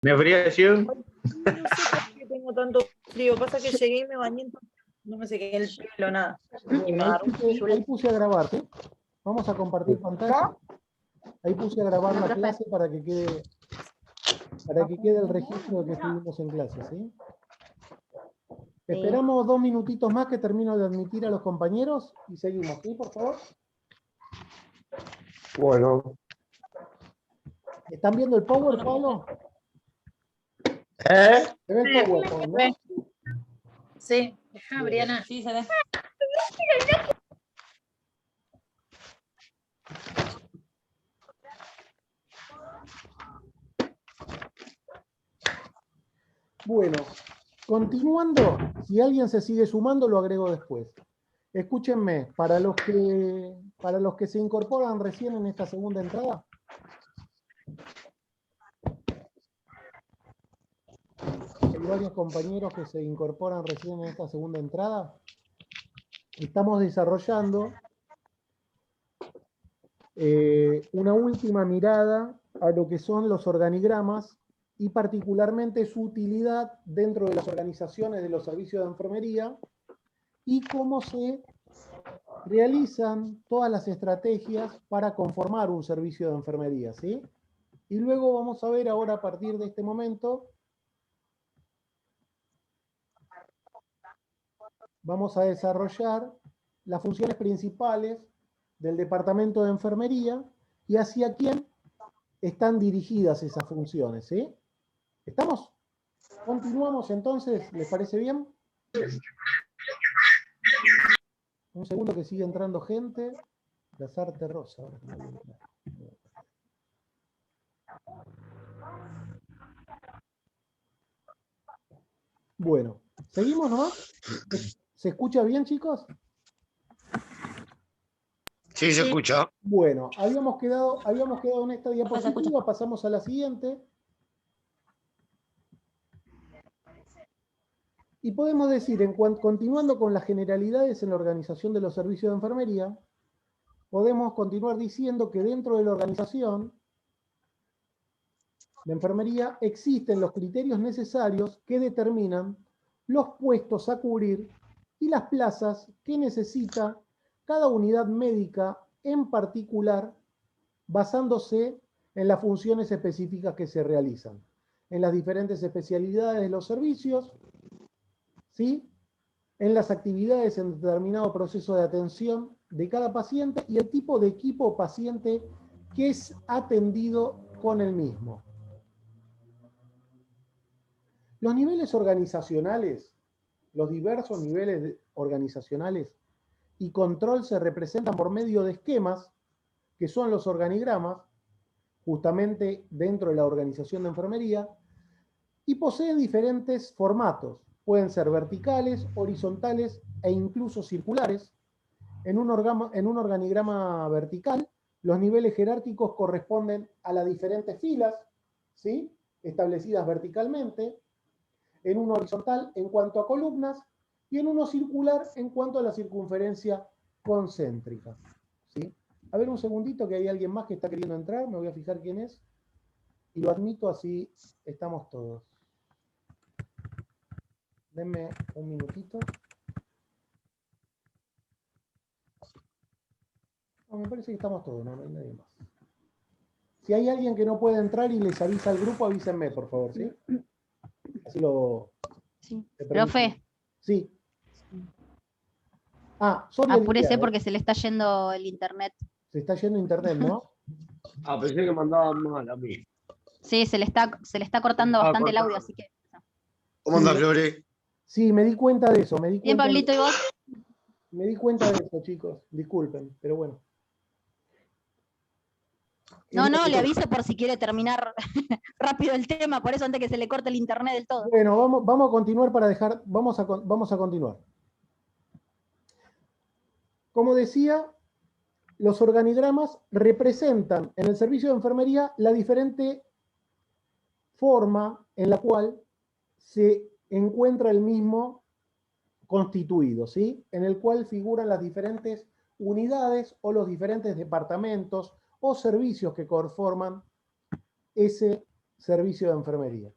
¿Me ofrecieron? No sé por qué tengo tanto frío. Pasa que llegué y me bañé, entonces no me sequé el pelo, nada. Y me agarró un Ahí puse a grabar, ¿sí? Vamos a compartir pantalla. Ahí puse a grabar la clase para que quede el registro de que estuvimos en clase, ¿sí? Esperamos 2 minutitos más que termino de admitir a los compañeros y seguimos, ¿sí? Por favor. Bueno. ¿Están viendo el Power, Pablo? ¿Eh? ¿Se ve el PowerPoint, no? Sí, Briana. Sí, se ve. Bueno, continuando, si alguien se sigue sumando, lo agrego después. Escúchenme, para los que se incorporan recién en esta segunda entrada, hay varios compañeros que se incorporan recién en esta segunda entrada. Estamos desarrollando una última mirada a lo que son los organigramas y particularmente su utilidad dentro de las organizaciones de los servicios de enfermería y cómo se realizan todas las estrategias para conformar un servicio de enfermería, ¿sí? Y luego vamos a ver ahora a partir de este momento, vamos a desarrollar las funciones principales del departamento de enfermería y hacia quién están dirigidas esas funciones, ¿sí? ¿Estamos? Continuamos entonces, ¿les parece bien? Un segundo que sigue entrando gente. Lazarte Rosa. Ahora que me voy a entrar. Bueno, ¿seguimos nomás? ¿Se escucha bien, chicos? Sí, se escucha. Bueno, habíamos quedado en esta diapositiva, pasamos a la siguiente. Y podemos decir, continuando con las generalidades en la organización de los servicios de enfermería, podemos continuar diciendo que dentro de la organización de enfermería existen los criterios necesarios que determinan los puestos a cubrir y las plazas que necesita cada unidad médica en particular, basándose en las funciones específicas que se realizan, en las diferentes especialidades de los servicios, ¿sí? En las actividades en determinado proceso de atención de cada paciente y el tipo de equipo paciente que es atendido con el mismo. Los niveles organizacionales, los diversos niveles organizacionales y control se representan por medio de esquemas, que son los organigramas, justamente dentro de la organización de enfermería, y poseen diferentes formatos. Pueden ser verticales, horizontales e incluso circulares. En un organigrama vertical, los niveles jerárquicos corresponden a las diferentes filas, ¿sí? Establecidas verticalmente. En uno horizontal en cuanto a columnas y en uno circular en cuanto a la circunferencia concéntrica, ¿sí? A ver un segundito que hay alguien más que está queriendo entrar, me voy a fijar quién es y lo admito, así estamos todos. Denme un minutito. No, me parece que estamos todos, no hay nadie más. Si hay alguien que no puede entrar y les avisa al grupo, avísenme, por favor, ¿sí? Así lo... Sí. Profe. Sí. Apúrese porque se le está yendo el internet. Se está yendo internet, ¿no? Pensé que mandaban mal a mí. Sí, se le está cortando bastante el audio, así que... ¿Cómo anda, Flore? Sí, me di cuenta de eso. Bien, Pablito, ¿y vos? Me di cuenta de eso, chicos. Disculpen, pero bueno. No, le aviso por si quiere terminar rápido el tema, por eso antes que se le corte el internet del todo. Bueno, vamos a continuar vamos a continuar. Como decía, los organigramas representan en el servicio de enfermería la diferente forma en la cual se encuentra el mismo constituido, ¿sí? En el cual figuran las diferentes unidades o los diferentes departamentos o servicios que conforman ese servicio de enfermería.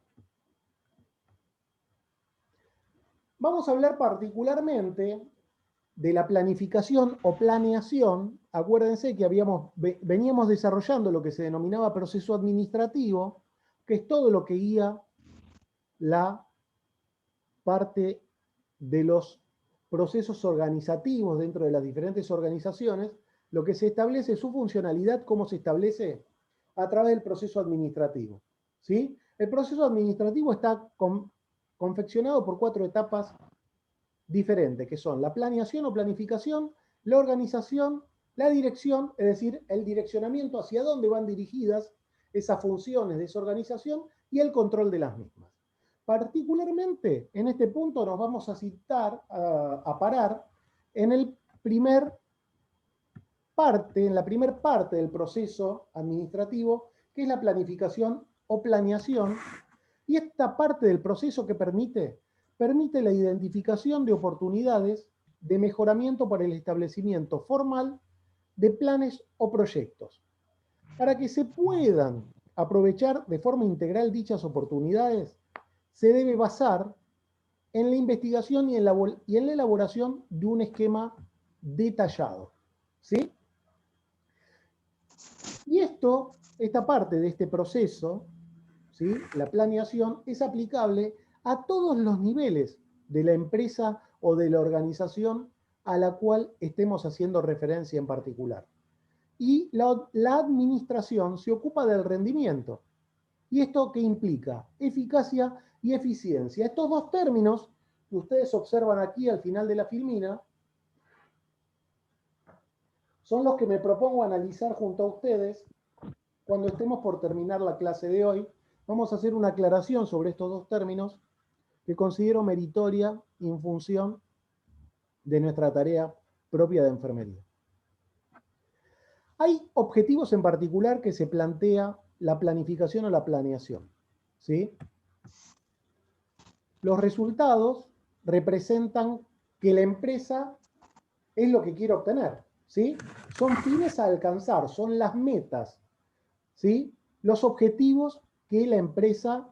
Vamos a hablar particularmente de la planificación o planeación. Acuérdense que veníamos desarrollando lo que se denominaba proceso administrativo, que es todo lo que guía la parte de los procesos organizativos dentro de las diferentes organizaciones. Lo que se establece, su funcionalidad, cómo se establece a través del proceso administrativo, ¿sí? El proceso administrativo está confeccionado por 4 etapas diferentes, que son la planeación o planificación, la organización, la dirección, es decir, el direccionamiento hacia dónde van dirigidas esas funciones de esa organización, y el control de las mismas. Particularmente, en este punto nos vamos a parar en la primera parte del proceso administrativo, que es la planificación o planeación, y esta parte del proceso que permite la identificación de oportunidades de mejoramiento para el establecimiento formal de planes o proyectos. Para que se puedan aprovechar de forma integral dichas oportunidades, se debe basar en la investigación y en la elaboración de un esquema detallado, ¿sí? Y esta parte de este proceso, ¿sí?, la planeación, es aplicable a todos los niveles de la empresa o de la organización a la cual estemos haciendo referencia en particular. Y la administración se ocupa del rendimiento. ¿Y esto qué implica? Eficacia y eficiencia. Estos 2 términos que ustedes observan aquí al final de la filmina son los que me propongo analizar junto a ustedes cuando estemos por terminar la clase de hoy. Vamos a hacer una aclaración sobre estos 2 términos que considero meritoria en función de nuestra tarea propia de enfermería. Hay objetivos en particular que se plantea la planificación o la planeación, ¿sí? Los resultados representan que la empresa es lo que quiere obtener, ¿sí? Son fines a alcanzar, son las metas, ¿sí? Los objetivos que la empresa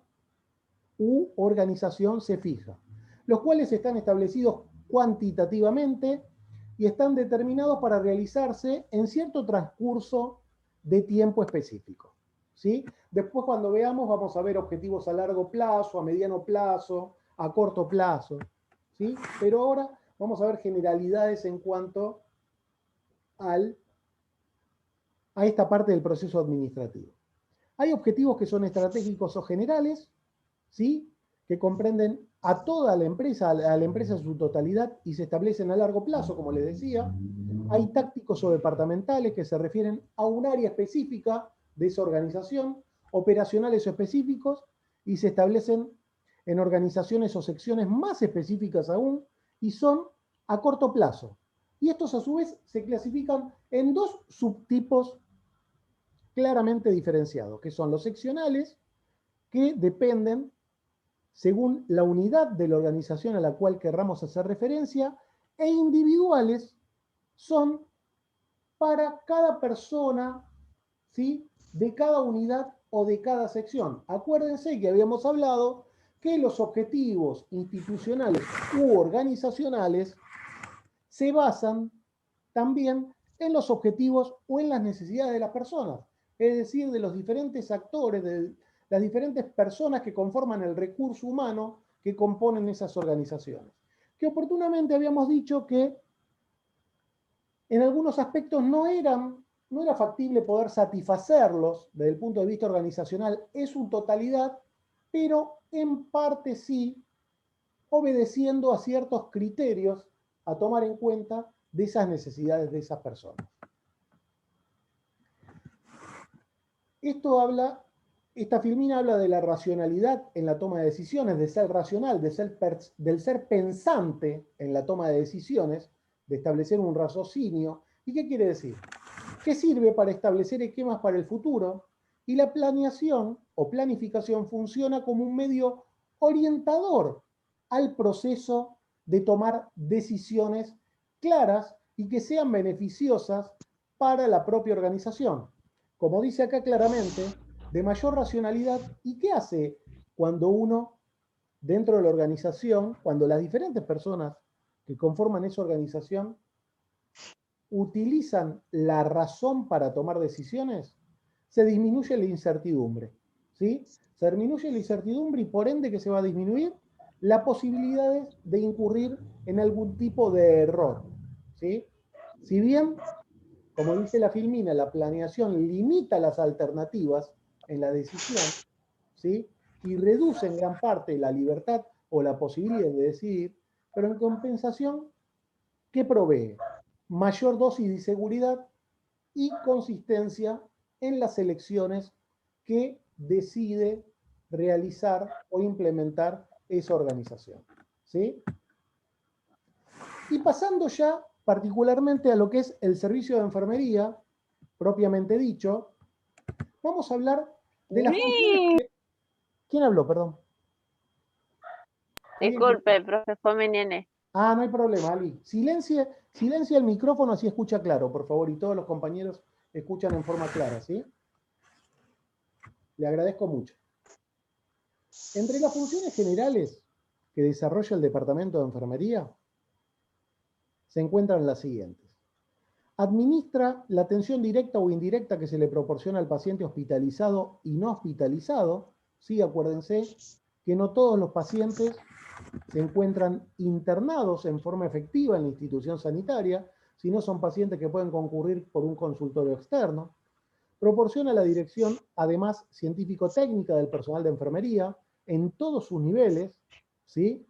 u organización se fija, los cuales están establecidos cuantitativamente y están determinados para realizarse en cierto transcurso de tiempo específico, ¿sí? Después, cuando veamos, vamos a ver objetivos a largo plazo, a mediano plazo, a corto plazo, ¿sí? Pero ahora vamos a ver generalidades en cuanto a esta parte del proceso administrativo. Hay objetivos que son estratégicos o generales, ¿sí?, que comprenden a toda la empresa, a la empresa en su totalidad, y se establecen a largo plazo, como les decía. Hay tácticos o departamentales que se refieren a un área específica de esa organización, operacionales o específicos, y se establecen en organizaciones o secciones más específicas aún, y son a corto plazo. Y estos, a su vez, se clasifican en 2 subtipos claramente diferenciados, que son los seccionales, que dependen según la unidad de la organización a la cual querramos hacer referencia, e individuales son para cada persona, ¿sí?, de cada unidad o de cada sección. Acuérdense que habíamos hablado que los objetivos institucionales u organizacionales se basan también en los objetivos o en las necesidades de las personas, es decir, de los diferentes actores, de las diferentes personas que conforman el recurso humano que componen esas organizaciones. Que oportunamente habíamos dicho que en algunos aspectos no era factible poder satisfacerlos desde el punto de vista organizacional en su totalidad, pero en parte sí, obedeciendo a ciertos criterios a tomar en cuenta de esas necesidades de esas personas. Esta filmina habla de la racionalidad en la toma de decisiones, de ser racional, del ser pensante en la toma de decisiones, de establecer un raciocinio. ¿Y qué quiere decir? Que sirve para establecer esquemas para el futuro, y la planeación o planificación funciona como un medio orientador al proceso de tomar decisiones claras y que sean beneficiosas para la propia organización. Como dice acá claramente, de mayor racionalidad. ¿Y qué hace cuando uno, dentro de la organización, cuando las diferentes personas que conforman esa organización utilizan la razón para tomar decisiones? Se disminuye la incertidumbre, ¿sí? Se disminuye la incertidumbre y por ende que se va a disminuir las posibilidades de incurrir en algún tipo de error, ¿sí? Si bien, como dice la Filmina, la planeación limita las alternativas en la decisión, ¿sí? Y reduce en gran parte la libertad o la posibilidad de decidir, pero en compensación, ¿qué provee? Mayor dosis de seguridad y consistencia en las elecciones que decide realizar o implementar esa organización, ¿sí? Y pasando ya particularmente a lo que es el servicio de enfermería, propiamente dicho, vamos a hablar de las funciones. ¿Quién habló? Perdón. Disculpe, profe, fue mi nene. Ah, no hay problema, Ali. Silencia el micrófono, así escucha claro, por favor, y todos los compañeros escuchan en forma clara, ¿sí? Le agradezco mucho. Entre las funciones generales que desarrolla el Departamento de Enfermería se encuentran las siguientes. Administra la atención directa o indirecta que se le proporciona al paciente hospitalizado y no hospitalizado. Sí, acuérdense que no todos los pacientes se encuentran internados en forma efectiva en la institución sanitaria, sino son pacientes que pueden concurrir por un consultorio externo. Proporciona la dirección, además, científico-técnica del personal de enfermería en todos sus niveles, ¿sí?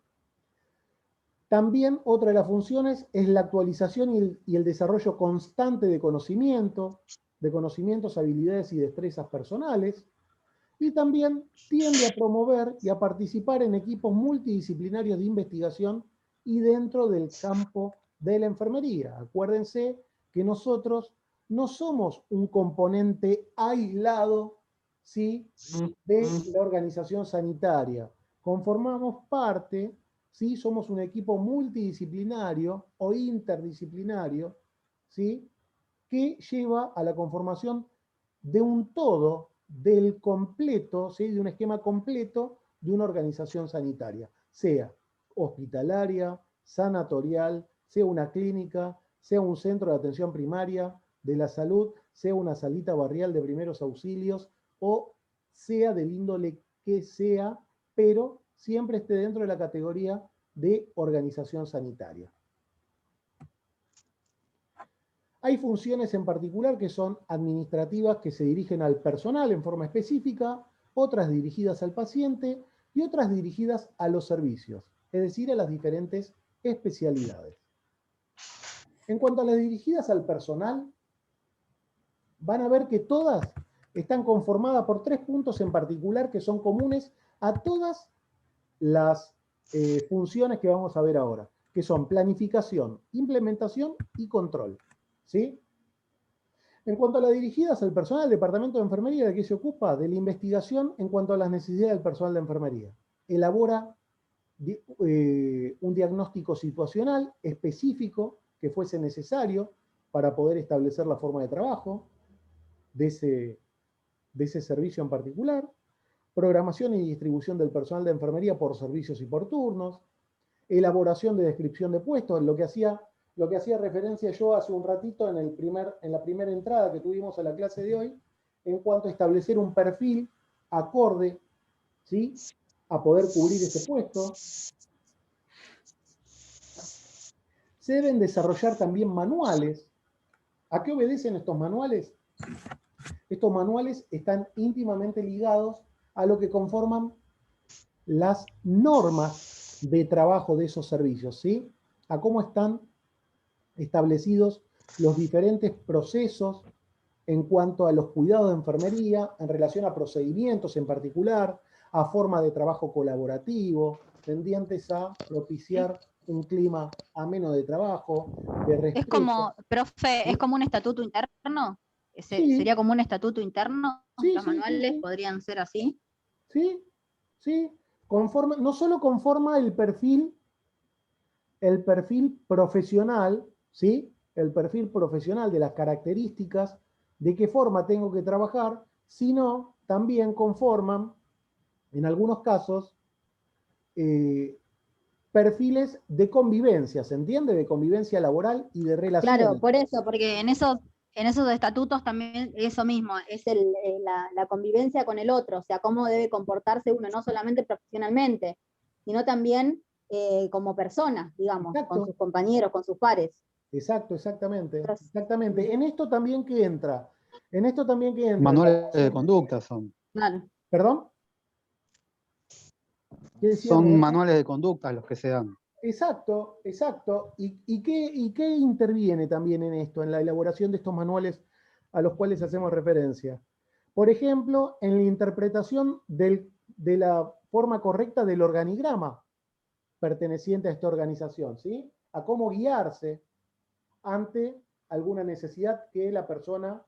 También otra de las funciones es la actualización y el desarrollo constante de conocimientos, habilidades y destrezas personales, y también tiende a promover y a participar en equipos multidisciplinarios de investigación y dentro del campo de la enfermería. Acuérdense que nosotros no somos un componente aislado, ¿sí?, de la organización sanitaria. Conformamos parte, ¿sí?, somos un equipo multidisciplinario o interdisciplinario, ¿sí?, que lleva a la conformación de un todo, del completo, ¿sí?, de un esquema completo de una organización sanitaria, sea hospitalaria, sanatorial, sea una clínica, sea un centro de atención primaria de la salud, sea una salita barrial de primeros auxilios o sea del índole que sea, pero siempre esté dentro de la categoría de organización sanitaria. Hay funciones en particular que son administrativas que se dirigen al personal en forma específica, otras dirigidas al paciente y otras dirigidas a los servicios, es decir, a las diferentes especialidades. En cuanto a las dirigidas al personal, van a ver que todas están conformadas por 3 puntos en particular que son comunes a todas las funciones que vamos a ver ahora, que son planificación, implementación y control, ¿sí? En cuanto a las dirigidas al personal del Departamento de Enfermería, ¿de qué se ocupa? De la investigación en cuanto a las necesidades del personal de enfermería. Elabora un diagnóstico situacional específico que fuese necesario para poder establecer la forma de trabajo de ese servicio en particular. Programación y distribución del personal de enfermería por servicios y por turnos. Elaboración de descripción de puestos, lo que hacía referencia yo hace un ratito en la primera entrada que tuvimos a la clase de hoy, en cuanto a establecer un perfil acorde, ¿sí?, a poder cubrir ese puesto. Se deben desarrollar también manuales. ¿A qué obedecen estos manuales? Estos manuales están íntimamente ligados a lo que conforman las normas de trabajo de esos servicios, ¿sí?, a cómo están establecidos los diferentes procesos en cuanto a los cuidados de enfermería, en relación a procedimientos en particular, a forma de trabajo colaborativo, tendientes a propiciar un clima ameno de trabajo, de respeto. Es como, profe, ¿sí?, es como un estatuto interno. Sí. ¿Sería como un estatuto interno? Sí, ¿Los sí, manuales sí. podrían ser así? Sí, sí. No solo conforma el perfil profesional, ¿sí?, el perfil profesional de las características, de qué forma tengo que trabajar, sino también conforman, en algunos casos, perfiles de convivencia, ¿se entiende? De convivencia laboral y de relaciones. Claro, por eso, porque en esos estatutos también eso mismo, es la convivencia con el otro, o sea, cómo debe comportarse uno, no solamente profesionalmente, sino también como persona, digamos, Exacto. con sus compañeros, con sus pares. Exacto, exactamente. Entonces, Exactamente. En esto también que entra. En esto también que entra. Manuales de conducta son. claro. ¿Perdón? ¿Qué decía, Son Roberto? manuales de conducta los que se dan. Exacto, exacto. ¿Y qué interviene también en esto, en la elaboración de estos manuales a los cuales hacemos referencia? Por ejemplo, en la interpretación de la forma correcta del organigrama perteneciente a esta organización, ¿sí? A cómo guiarse ante alguna necesidad que la persona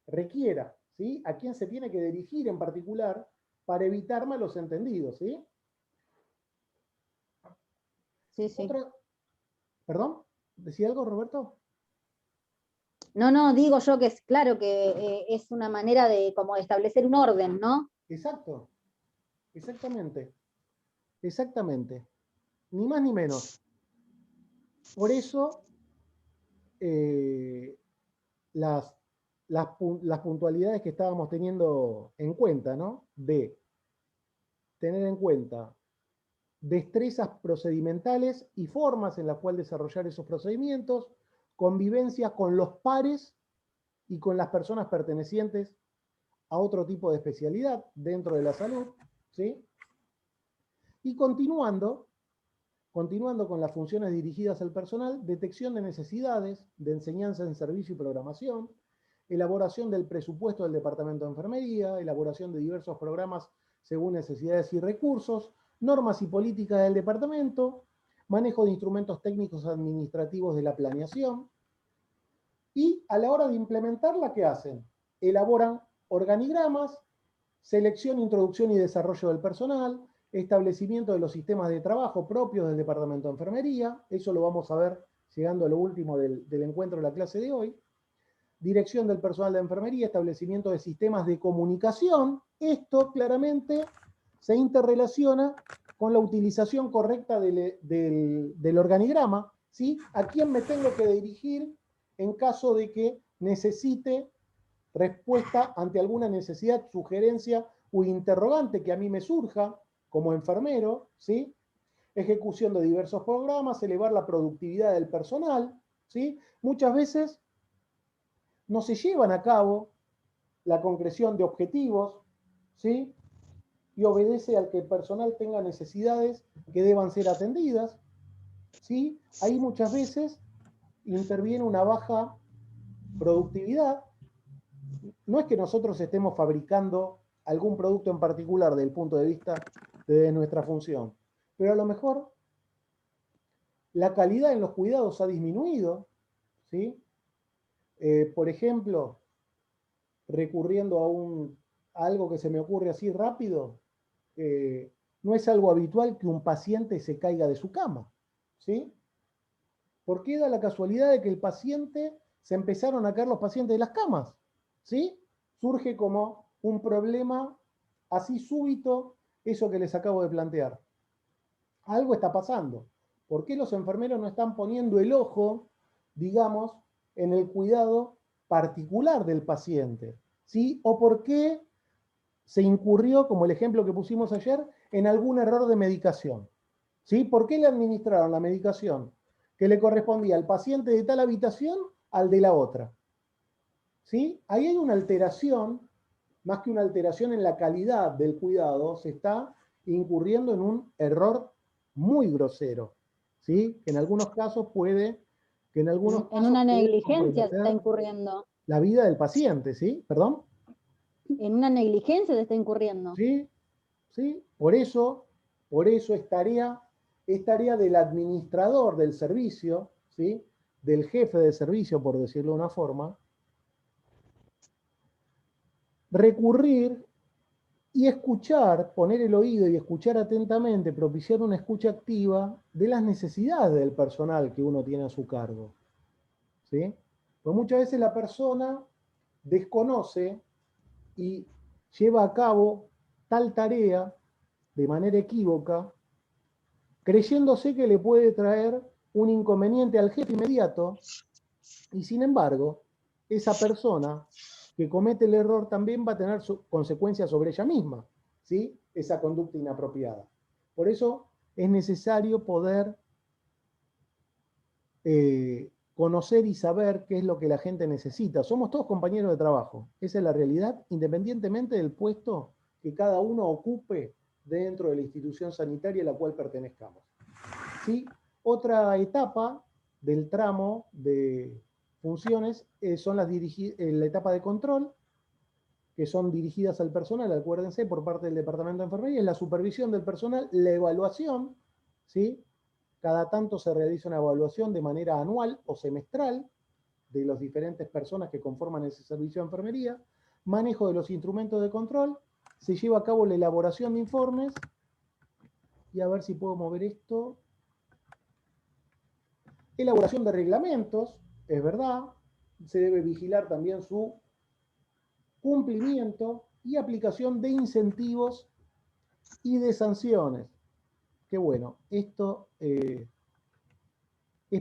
requiera, ¿sí? A quién se tiene que dirigir en particular para evitar malos entendidos, ¿sí? Sí, sí. ¿Perdón? ¿Decía algo, Roberto? No, digo yo que es claro que es una manera de como establecer un orden, ¿no? Exacto, exactamente, exactamente, ni más ni menos. Por eso las, las puntualidades que estábamos teniendo en cuenta, ¿no? De tener en cuenta destrezas procedimentales y formas en las cuales desarrollar esos procedimientos, convivencia con los pares y con las personas pertenecientes a otro tipo de especialidad dentro de la salud, ¿sí? Y continuando con las funciones dirigidas al personal, detección de necesidades, de enseñanza en servicio y programación, elaboración del presupuesto del Departamento de Enfermería, elaboración de diversos programas según necesidades y recursos, normas y políticas del departamento, manejo de instrumentos técnicos administrativos de la planeación, y a la hora de implementarla, ¿qué hacen? Elaboran organigramas, selección, introducción y desarrollo del personal, establecimiento de los sistemas de trabajo propios del Departamento de Enfermería, eso lo vamos a ver llegando a lo último del encuentro de la clase de hoy, dirección del personal de enfermería, establecimiento de sistemas de comunicación, esto claramente se interrelaciona con la utilización correcta del organigrama, ¿sí? ¿A quién me tengo que dirigir en caso de que necesite respuesta ante alguna necesidad, sugerencia o interrogante que a mí me surja como enfermero, ¿sí? Ejecución de diversos programas, elevar la productividad del personal, ¿sí? Muchas veces no se llevan a cabo la concreción de objetivos, ¿sí? Y obedece al que el personal tenga necesidades que deban ser atendidas, ¿sí? Ahí muchas veces interviene una baja productividad. No es que nosotros estemos fabricando algún producto en particular desde el punto de vista de nuestra función, pero a lo mejor la calidad en los cuidados ha disminuido, ¿sí? Por ejemplo, recurriendo a algo que se me ocurre así rápido, no es algo habitual que un paciente se caiga de su cama, ¿sí? ¿Por qué da la casualidad de que el paciente, se empezaron a caer los pacientes de las camas? ¿Sí? Surge como un problema así súbito, eso que les acabo de plantear. Algo está pasando. ¿Por qué los enfermeros no están poniendo el ojo, digamos, en el cuidado particular del paciente? ¿Sí? ¿O por qué se incurrió, como el ejemplo que pusimos ayer, en algún error de medicación? ¿Sí? ¿Por qué le administraron la medicación que le correspondía al paciente de tal habitación al de la otra? ¿Sí? Ahí hay una alteración, más que una alteración en la calidad del cuidado, se está incurriendo en un error muy grosero, ¿sí? Que en algunos casos puede, En una negligencia se está comprometer incurriendo. la vida del paciente, ¿sí? ¿Perdón? En una negligencia se está incurriendo. ¿Sí? ¿Sí? Por eso es tarea del administrador del servicio, ¿sí? Del jefe de servicio, por decirlo de una forma, recurrir y escuchar, poner el oído y escuchar atentamente, propiciar una escucha activa de las necesidades del personal que uno tiene a su cargo, ¿sí? Pues muchas veces la persona desconoce y lleva a cabo tal tarea de manera equívoca, creyéndose que le puede traer un inconveniente al jefe inmediato, y sin embargo, esa persona que comete el error también va a tener consecuencias sobre ella misma, ¿sí? Esa conducta inapropiada. Por eso es necesario poder conocer y saber qué es lo que la gente necesita. Somos todos compañeros de trabajo, esa es la realidad, independientemente del puesto que cada uno ocupe dentro de la institución sanitaria a la cual pertenezcamos. ¿Sí? Otra etapa del tramo de funciones son la etapa de control, que son dirigidas al personal, acuérdense, por parte del Departamento de Enfermería, es la supervisión del personal, la evaluación, ¿sí? Cada tanto se realiza una evaluación de manera anual o semestral de las diferentes personas que conforman ese servicio de enfermería, manejo de los instrumentos de control, se lleva a cabo la elaboración de informes, y a ver si puedo mover esto, elaboración de reglamentos, es verdad, se debe vigilar también su cumplimiento y aplicación de incentivos y de sanciones. Que bueno, esto es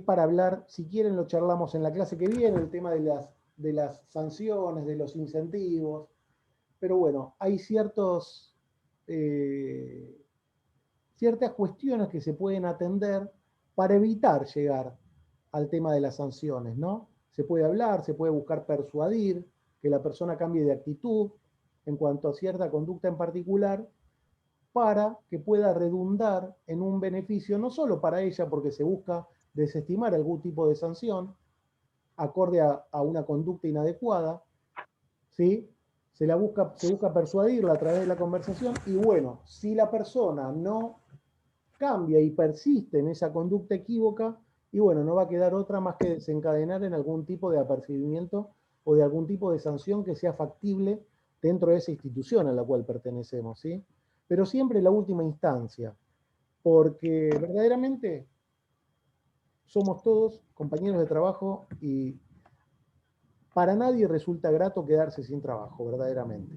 para hablar, si quieren lo charlamos en la clase que viene, el tema de las sanciones, de los incentivos, pero bueno, hay ciertas cuestiones que se pueden atender para evitar llegar al tema de las sanciones, ¿no? Se puede hablar, se puede buscar persuadir, que la persona cambie de actitud en cuanto a cierta conducta en particular, para que pueda redundar en un beneficio no solo para ella, porque se busca desestimar algún tipo de sanción acorde a una conducta inadecuada, ¿sí? Se busca persuadirla a través de la conversación, y bueno, si la persona no cambia y persiste en esa conducta equívoca, y bueno, no va a quedar otra más que desencadenar en algún tipo de apercibimiento o de algún tipo de sanción que sea factible dentro de esa institución a la cual pertenecemos, ¿sí? Pero siempre la última instancia, porque verdaderamente somos todos compañeros de trabajo y para nadie resulta grato quedarse sin trabajo, verdaderamente.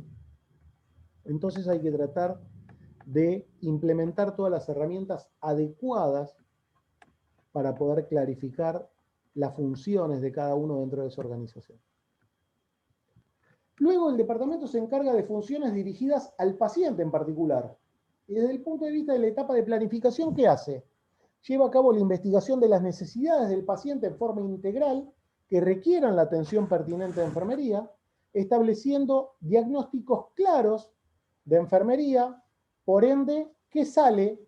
Entonces hay que tratar de implementar todas las herramientas adecuadas para poder clarificar las funciones de cada uno dentro de esa organización. Luego el departamento se encarga de funciones dirigidas al paciente en particular. Y desde el punto de vista de la etapa de planificación, ¿qué hace? Lleva a cabo la investigación de las necesidades del paciente en forma integral que requieran la atención pertinente de enfermería, estableciendo diagnósticos claros de enfermería. Por ende, ¿qué sale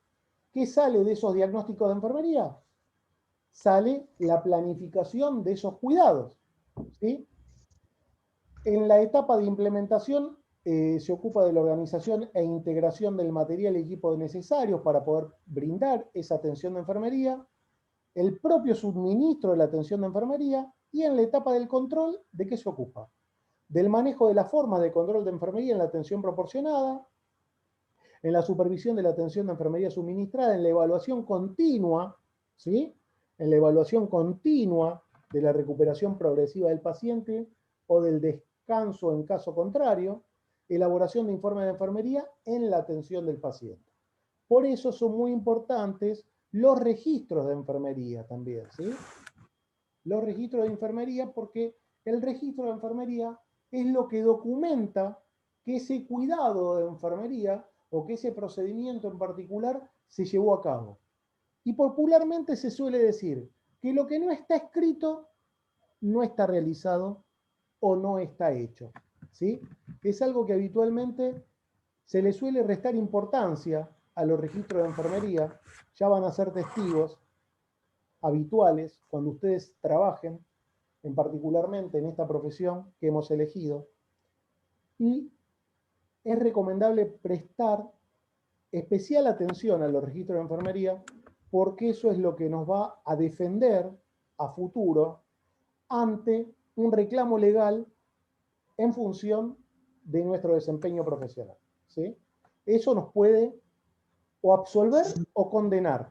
de esos diagnósticos de enfermería? Sale la planificación de esos cuidados, ¿sí? En la etapa de implementación se ocupa de la organización e integración del material y equipo necesarios para poder brindar esa atención de enfermería, el propio suministro de la atención de enfermería, y en la etapa del control, ¿de qué se ocupa? Del manejo de las formas de control de enfermería en la atención proporcionada, en la supervisión de la atención de enfermería suministrada, en la evaluación continua, ¿sí? En la evaluación continua de la recuperación progresiva del paciente o del descanso en caso contrario, elaboración de informes de enfermería en la atención del paciente. Por eso son muy importantes los registros de enfermería también, ¿sí? Los registros de enfermería, porque el registro de enfermería es lo que documenta que ese cuidado de enfermería o que ese procedimiento en particular se llevó a cabo. Y popularmente se suele decir que lo que no está escrito no está realizado o no está hecho, ¿sí? Es algo que habitualmente se le suele restar importancia a los registros de enfermería. Ya van a ser testigos habituales cuando ustedes trabajen, en particularmente en esta profesión que hemos elegido. Y es recomendable prestar especial atención a los registros de enfermería, porque eso es lo que nos va a defender a futuro ante un reclamo legal en función de nuestro desempeño profesional, ¿sí? Eso nos puede o absolver o condenar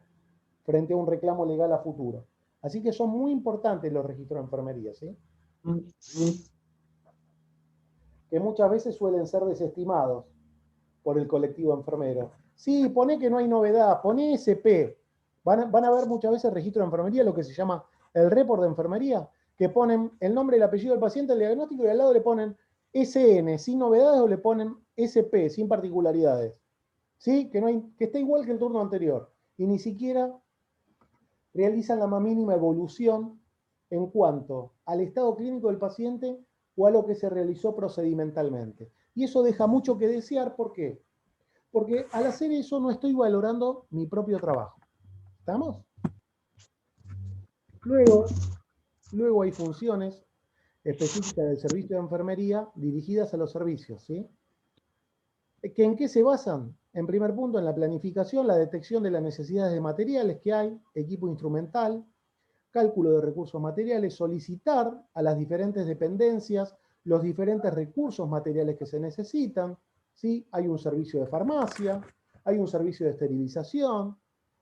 frente a un reclamo legal a futuro. Así que son muy importantes los registros de enfermería, ¿sí? que muchas veces suelen ser desestimados por el colectivo enfermero. Sí, poné que no hay novedad, poné SP. Van a ver muchas veces registro de enfermería, lo que se llama el report de enfermería, que ponen el nombre y el apellido del paciente, el diagnóstico, y al lado le ponen SN, sin novedades, o le ponen SP, sin particularidades. ¿Sí? Que está igual que el turno anterior. Y ni siquiera realizan la más mínima evolución en cuanto al estado clínico del paciente o a lo que se realizó procedimentalmente. Y eso deja mucho que desear. ¿Por qué? Porque al hacer eso no estoy valorando mi propio trabajo. ¿Estamos? Luego hay funciones específicas del servicio de enfermería dirigidas a los servicios, ¿sí? ¿En qué se basan? En primer punto, en la planificación, la detección de las necesidades de materiales que hay, equipo instrumental, cálculo de recursos materiales, solicitar a las diferentes dependencias los diferentes recursos materiales que se necesitan, ¿sí? Hay un servicio de farmacia, hay un servicio de esterilización,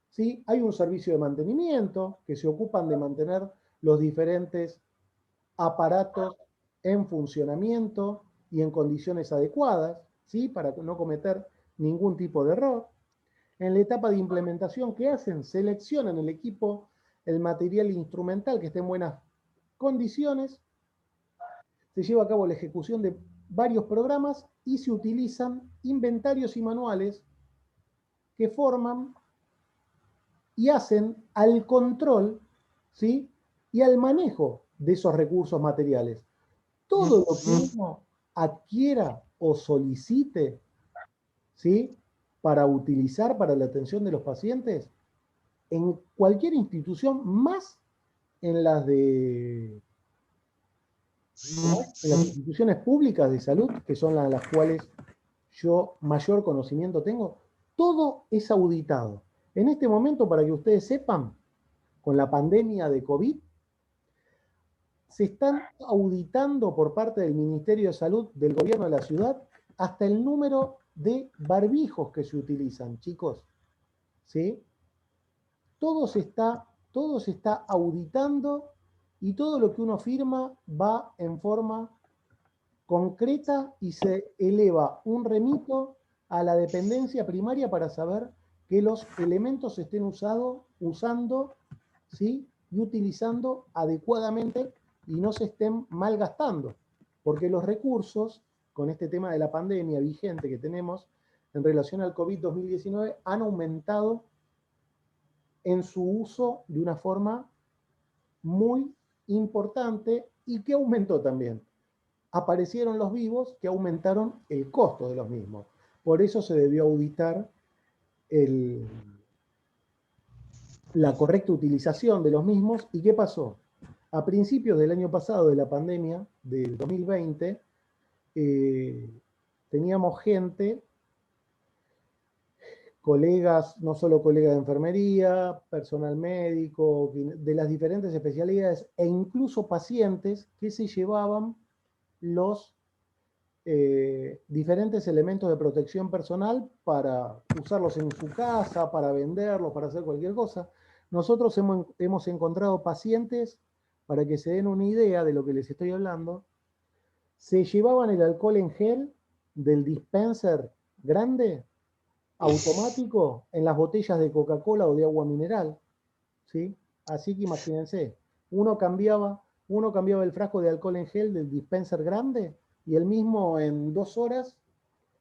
¿sí? Hay un servicio de mantenimiento que se ocupan de mantener los diferentes aparatos en funcionamiento y en condiciones adecuadas, ¿sí? Para no cometer ningún tipo de error. En la etapa de implementación, ¿qué hacen? Seleccionan el equipo, el material instrumental que esté en buenas condiciones, se lleva a cabo la ejecución de varios programas y se utilizan inventarios y manuales que forman y hacen al control, ¿sí? Y al manejo de esos recursos materiales. Todo lo que uno adquiera o solicite, ¿sí? Para utilizar para la atención de los pacientes, en cualquier institución, más en las en las instituciones públicas de salud, que son las cuales yo mayor conocimiento tengo, todo es auditado. En este momento, para que ustedes sepan, con la pandemia de COVID, se están auditando por parte del Ministerio de Salud del Gobierno de la ciudad hasta el número de barbijos que se utilizan, chicos. ¿Sí? Todo se está auditando y todo lo que uno firma va en forma concreta y se eleva un remito a la dependencia primaria para saber que los elementos se estén usando, ¿sí? Y utilizando adecuadamente y no se estén malgastando. Porque los recursos, con este tema de la pandemia vigente que tenemos en relación al COVID-2019, han aumentado en su uso de una forma muy importante. ¿Y qué aumentó también? Aparecieron los vivos que aumentaron el costo de los mismos. Por eso se debió auditar la correcta utilización de los mismos. ¿Y qué pasó? A principios del año pasado, de la pandemia, del 2020, teníamos gente, colegas, no solo colegas de enfermería, personal médico, de las diferentes especialidades, e incluso pacientes que se llevaban los diferentes elementos de protección personal para usarlos en su casa, para venderlos, para hacer cualquier cosa. Nosotros hemos encontrado pacientes, para que se den una idea de lo que les estoy hablando, se llevaban el alcohol en gel del dispenser grande, automático, en las botellas de Coca-Cola o de agua mineral, ¿sí? Así que imagínense, uno cambiaba el frasco de alcohol en gel del dispenser grande y el mismo en 2 horas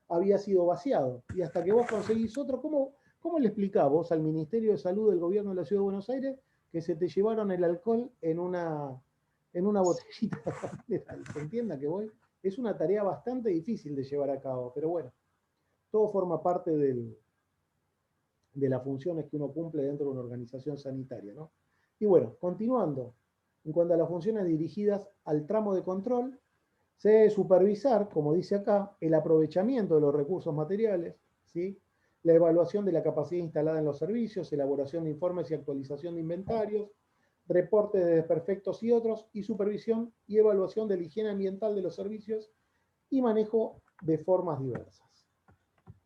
había sido vaciado. Y hasta que vos conseguís otro, ¿cómo le explicás vos al Ministerio de Salud del Gobierno de la Ciudad de Buenos Aires que se te llevaron el alcohol en una botellita mineral? ¿Se entienda que voy? Es una tarea bastante difícil de llevar a cabo, pero bueno, todo forma parte de las funciones que uno cumple dentro de una organización sanitaria, ¿no? Y bueno, continuando, en cuanto a las funciones dirigidas al tramo de control, se debe supervisar, como dice acá, el aprovechamiento de los recursos materiales, ¿sí? La evaluación de la capacidad instalada en los servicios, elaboración de informes y actualización de inventarios, reportes de desperfectos y otros, y supervisión y evaluación de la higiene ambiental de los servicios y manejo de formas diversas.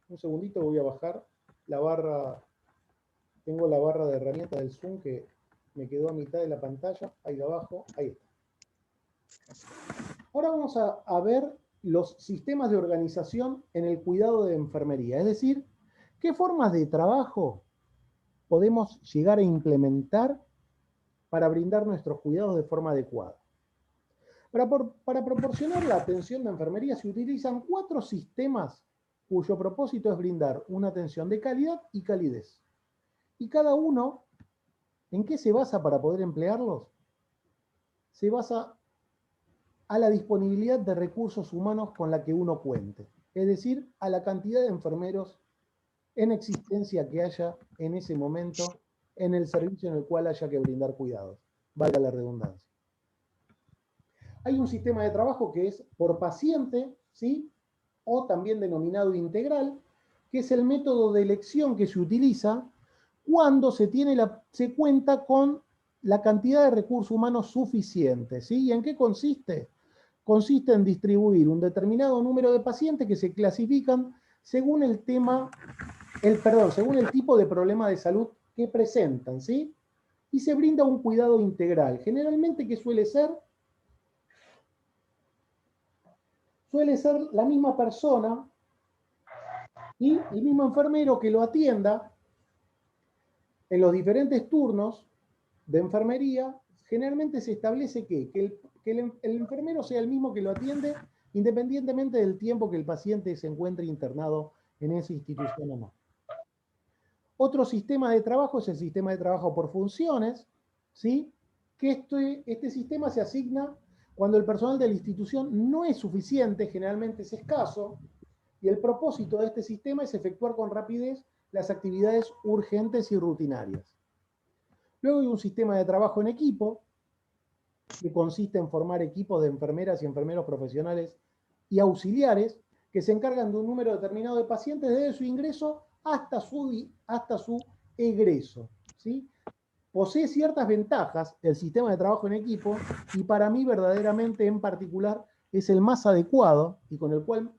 Un segundito, voy a bajar la barra. Tengo la barra de herramientas del Zoom que me quedó a mitad de la pantalla. Ahí de abajo, ahí está. Ahora vamos a ver los sistemas de organización en el cuidado de enfermería. Es decir, qué formas de trabajo podemos llegar a implementar para brindar nuestros cuidados de forma adecuada. Para proporcionar la atención de enfermería se utilizan 4 sistemas cuyo propósito es brindar una atención de calidad y calidez. Y cada uno, ¿en qué se basa para poder emplearlos? Se basa a la disponibilidad de recursos humanos con la que uno cuente, es decir, a la cantidad de enfermeros en existencia que haya en ese momento en el servicio en el cual haya que brindar cuidados, valga la redundancia. Hay un sistema de trabajo que es por paciente, ¿sí? O también denominado integral, que es el método de elección que se utiliza cuando se cuenta con la cantidad de recursos humanos suficiente, ¿sí? ¿Y en qué consiste? Consiste en distribuir un determinado número de pacientes que se clasifican según según el tipo de problema de salud que presentan, ¿sí? Y se brinda un cuidado integral, generalmente que suele ser la misma persona y el mismo enfermero que lo atienda en los diferentes turnos de enfermería. Generalmente se establece que el enfermero sea el mismo que lo atiende independientemente del tiempo que el paciente se encuentre internado en esa institución o no. Otro sistema de trabajo es el sistema de trabajo por funciones, ¿sí? Que este sistema se asigna cuando el personal de la institución no es suficiente, generalmente es escaso, y el propósito de este sistema es efectuar con rapidez las actividades urgentes y rutinarias. Luego hay un sistema de trabajo en equipo, que consiste en formar equipos de enfermeras y enfermeros profesionales y auxiliares que se encargan de un número determinado de pacientes desde su ingreso hasta su egreso, ¿sí? Posee ciertas ventajas el sistema de trabajo en equipo y para mí verdaderamente en particular es el más adecuado y con el cual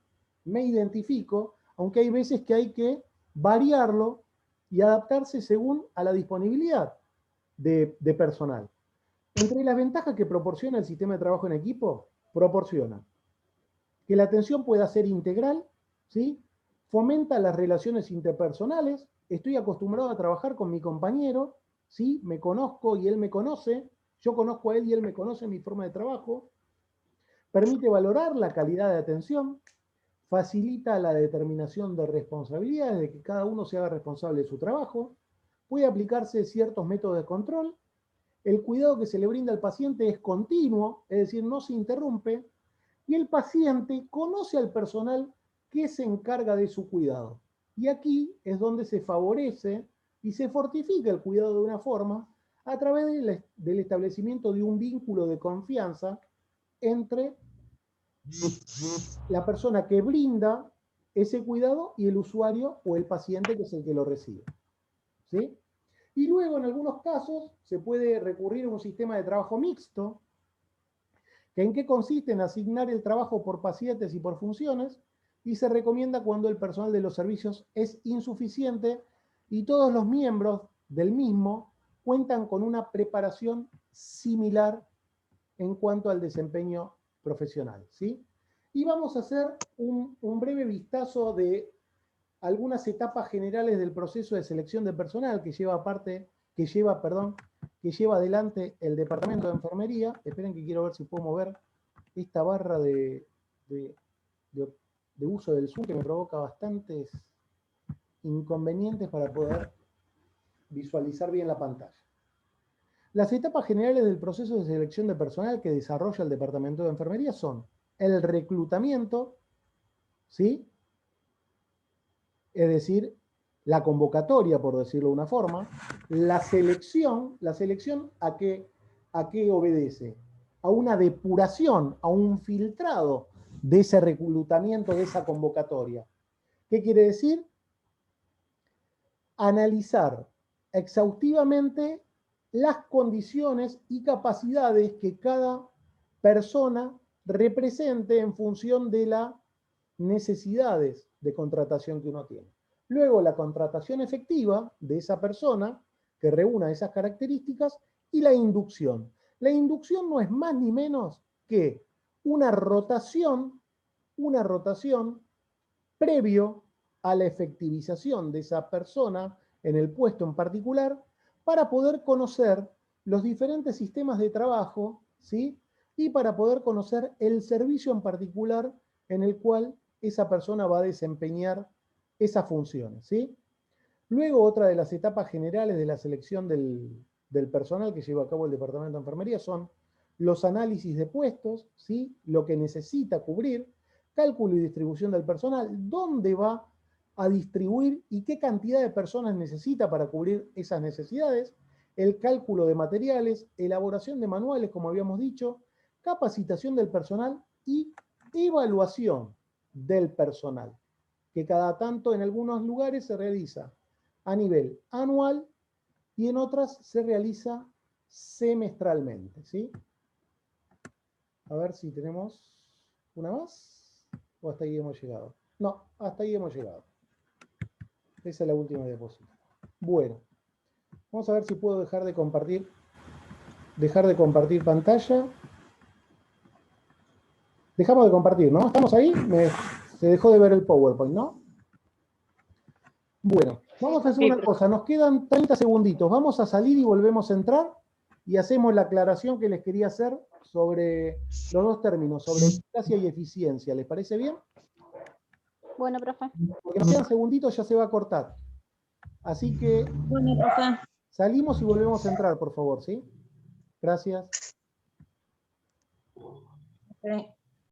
me identifico, aunque hay veces que hay que variarlo y adaptarse según a la disponibilidad de personal. Entre las ventajas que proporciona el sistema de trabajo en equipo, proporciona que la atención pueda ser integral, ¿sí? Fomenta las relaciones interpersonales, estoy acostumbrado a trabajar con mi compañero, ¿sí? Me conozco y él me conoce, yo conozco a él y él me conoce mi forma de trabajo, permite valorar la calidad de atención, facilita la determinación de responsabilidades, de que cada uno se haga responsable de su trabajo, puede aplicarse ciertos métodos de control, el cuidado que se le brinda al paciente es continuo, es decir, no se interrumpe, y el paciente conoce al personal que se encarga de su cuidado. Y aquí es donde se favorece y se fortifica el cuidado de una forma a través del establecimiento de un vínculo de confianza entre la persona que brinda ese cuidado y el usuario o el paciente que es el que lo recibe, ¿sí? Y luego en algunos casos se puede recurrir a un sistema de trabajo mixto, que ¿en qué consiste? En asignar el trabajo por pacientes y por funciones, y se recomienda cuando el personal de los servicios es insuficiente y todos los miembros del mismo cuentan con una preparación similar en cuanto al desempeño profesional, ¿sí? Y vamos a hacer un breve vistazo de algunas etapas generales del proceso de selección de personal que lleva adelante el departamento de enfermería. Esperen que quiero ver si puedo mover esta barra de uso del Zoom que me provoca bastantes inconvenientes para poder visualizar bien la pantalla. Las etapas generales del proceso de selección de personal que desarrolla el departamento de enfermería son el reclutamiento, ¿sí? Es decir, la convocatoria, por decirlo de una forma, la selección ¿a qué obedece? A una depuración, a un filtrado de ese reclutamiento, de esa convocatoria. ¿Qué quiere decir? Analizar exhaustivamente las condiciones y capacidades que cada persona represente en función de las necesidades de contratación que uno tiene. Luego la contratación efectiva de esa persona que reúna esas características y la inducción. La inducción no es más ni menos que una rotación una rotación previo a la efectivización de esa persona en el puesto en particular para poder conocer los diferentes sistemas de trabajo, ¿sí? Y para poder conocer el servicio en particular en el cual esa persona va a desempeñar esas funciones, ¿sí? Luego, otra de las etapas generales de la selección del personal que lleva a cabo el Departamento de Enfermería son los análisis de puestos, ¿sí? Lo que necesita cubrir, cálculo y distribución del personal, dónde va a distribuir y qué cantidad de personas necesita para cubrir esas necesidades, el cálculo de materiales, elaboración de manuales, como habíamos dicho, capacitación del personal y evaluación del personal, que cada tanto en algunos lugares se realiza a nivel anual y en otras se realiza semestralmente, ¿sí? A ver si tenemos una más o hasta ahí hemos llegado. No, hasta ahí hemos llegado. Esa es la última diapositiva. Bueno, vamos a ver si puedo dejar de compartir pantalla. Dejamos de compartir, ¿no? ¿Estamos ahí? Se dejó de ver el PowerPoint, ¿no? Bueno, vamos a hacer una cosa. Nos quedan 30 segunditos. Vamos a salir y volvemos a entrar y hacemos la aclaración que les quería hacer sobre los dos términos, sobre eficacia y eficiencia. ¿Les parece bien? Bueno, profe. Porque nos quedan segunditos, ya se va a cortar. Así que Bueno, profe. salimos y volvemos a entrar, por favor, ¿sí? Gracias. Ok.